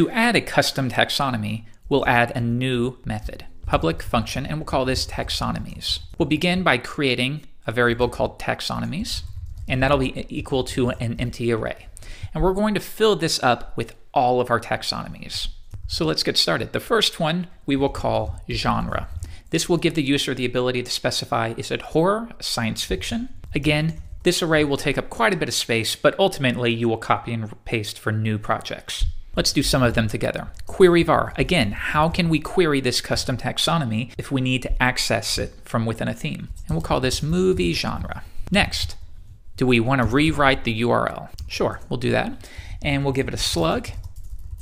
To add a custom taxonomy, we'll add a new method, public function, and we'll call this Taxonomies. We'll begin by creating a variable called Taxonomies, and that'll be equal to an empty array. And we're going to fill this up with all of our taxonomies. So let's get started. The first one we will call genre. This will give the user the ability to specify, is it horror, science fiction? Again, this array will take up quite a bit of space, but ultimately you will copy and paste for new projects. Let's do some of them together. Query var. Again, how can we query this custom taxonomy if we need to access it from within a theme? And we'll call this movie genre. Next, do we want to rewrite the URL? Sure, we'll do that. And we'll give it a slug,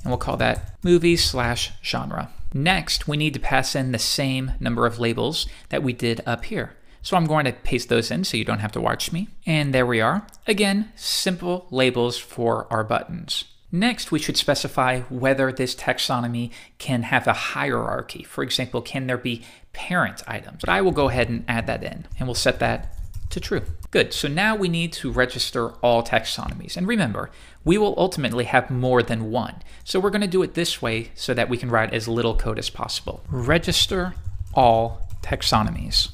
and we'll call that movie/genre. Next, we need to pass in the same number of labels that we did up here. So I'm going to paste those in so you don't have to watch me. And there we are. Again, simple labels for our buttons. Next, we should specify whether this taxonomy can have a hierarchy. For example, can there be parent items? But I will go ahead and add that in, and we'll set that to true. Good, so now we need to register all taxonomies. And remember, we will ultimately have more than one. So we're gonna do it this way so that we can write as little code as possible. Register all taxonomies.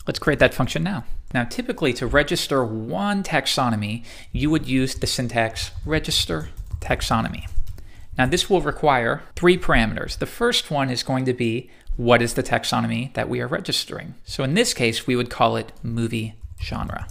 Let's create that function now. Now, typically to register one taxonomy, you would use the syntax register taxonomy. Now this will require 3 parameters. The first one is going to be, what is the taxonomy that we are registering? So in this case, we would call it movie genre.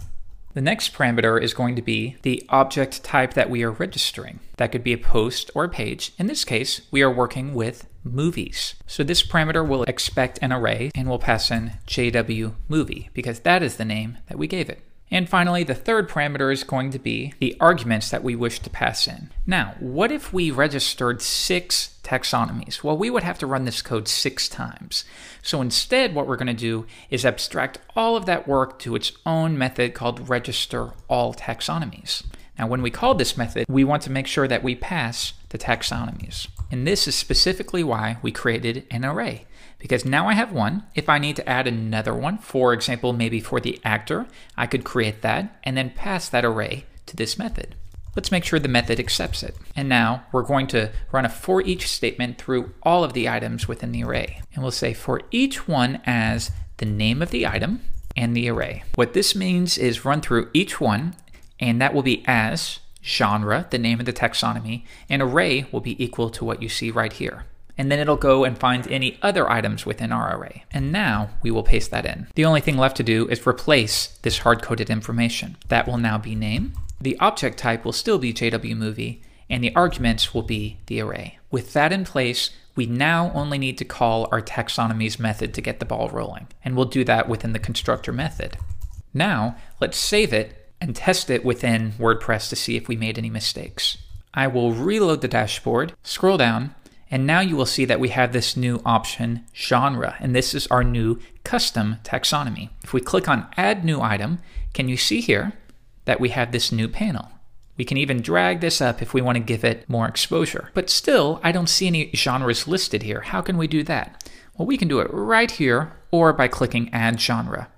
The next parameter is going to be the object type that we are registering. That could be a post or a page. In this case, we are working with movies. So this parameter will expect an array and we'll pass in JW movie because that is the name that we gave it. And finally, the third parameter is going to be the arguments that we wish to pass in. Now, what if we registered 6 taxonomies? Well, we would have to run this code 6 times. So instead, what we're going to do is abstract all of that work to its own method called register all taxonomies. Now, when we call this method, we want to make sure that we pass the taxonomies. And this is specifically why we created an array. Because now I have one. If I need to add another one, for example, maybe for the actor, I could create that and then pass that array to this method. Let's make sure the method accepts it. And now we're going to run a for each statement through all of the items within the array. And we'll say for each one as the name of the item and the array. What this means is run through each one, and that will be as genre, the name of the taxonomy, and array will be equal to what you see right here. And then it'll go and find any other items within our array. And now we will paste that in. The only thing left to do is replace this hard-coded information. That will now be name. The object type will still be JWMovie, and the arguments will be the array. With that in place, we now only need to call our taxonomies method to get the ball rolling. And we'll do that within the constructor method. Now, let's save it and test it within WordPress to see if we made any mistakes. I will reload the dashboard, scroll down, and now you will see that we have this new option, genre, and this is our new custom taxonomy. If we click on Add New Item, can you see here that we have this new panel? We can even drag this up if we want to give it more exposure. But still, I don't see any genres listed here. How can we do that? Well, we can do it right here or by clicking Add Genre.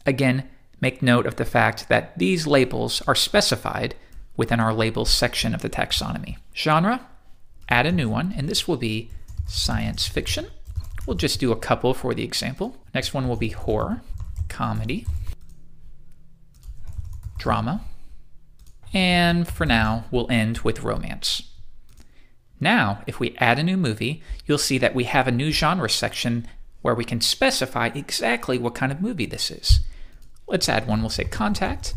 Again, make note of the fact that these labels are specified within our labels section of the taxonomy. Genre, add a new one, and this will be science fiction. We'll just do a couple for the example. Next one will be horror, comedy, drama, and for now, we'll end with romance. Now, if we add a new movie, you'll see that we have a new genre section where we can specify exactly what kind of movie this is. Let's add one. We'll say Contact,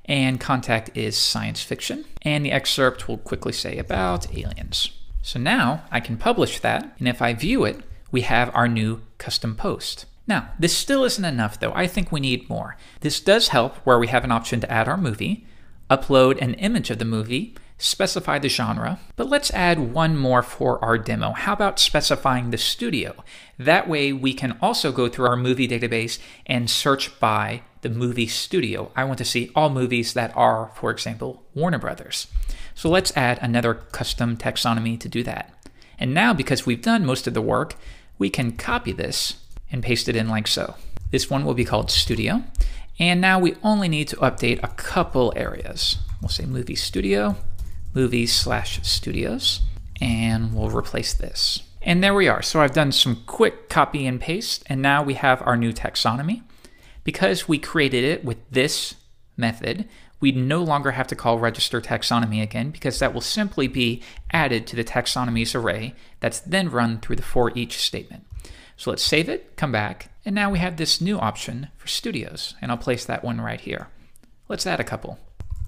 and Contact is science fiction, and the excerpt will quickly say about aliens. So now I can publish that, and if I view it, we have our new custom post. Now, this still isn't enough though. I think we need more. This does help where we have an option to add our movie, upload an image of the movie, specify the genre, but let's add one more for our demo. How about specifying the studio? That way we can also go through our movie database and search by the movie studio. I want to see all movies that are, for example, Warner Brothers. So let's add another custom taxonomy to do that. And now, because we've done most of the work, we can copy this and paste it in like so. This one will be called Studio. And now we only need to update a couple areas. We'll say Movie Studio, Movies/Studios. and we'll replace this. And there we are. So I've done some quick copy and paste, and now we have our new taxonomy. Because we created it with this method, we no longer have to call register taxonomy again, because that will simply be added to the taxonomies array that's then run through the for each statement. So let's save it, come back, and now we have this new option for studios, and I'll place that one right here. Let's add a couple.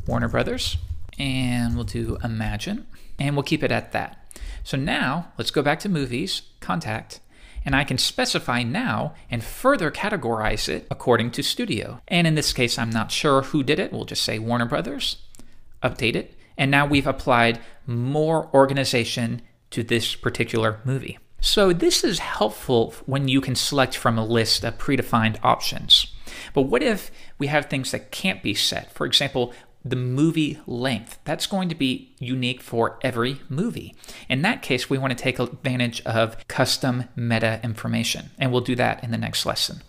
Warner Brothers, and we'll do Imagine, and we'll keep it at that. So now let's go back to movies, contact, and I can specify now and further categorize it according to studio. And in this case, I'm not sure who did it. We'll just say Warner Brothers, update it, and now we've applied more organization to this particular movie. So this is helpful when you can select from a list of predefined options. But what if we have things that can't be set? For example, the movie length. That's going to be unique for every movie. In that case, we want to take advantage of custom meta information, and we'll do that in the next lesson.